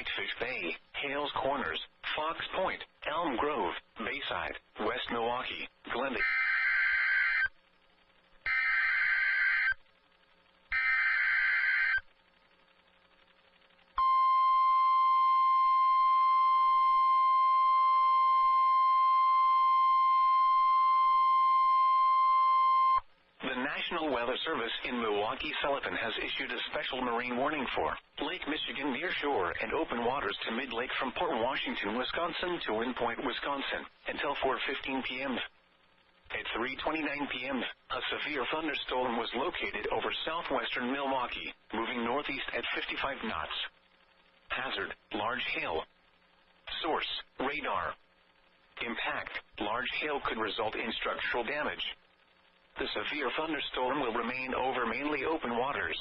Whitefish Bay, Hales Corners, Fox Point, Elm Grove, Bayside, West Milwaukee, Glendale. The National Weather Service in Milwaukee-Sullivan has issued a special marine warning for Lake Michigan near shore and open waters to mid-lake from Port Washington, Wisconsin to Wind Point, Wisconsin, until 4:15 p.m. At 3:29 p.m., a severe thunderstorm was located over southwestern Milwaukee, moving northeast at 55 knots. Hazard, large hail. Source, radar. Impact, large hail could result in structural damage. The severe thunderstorm will remain over mainly open waters.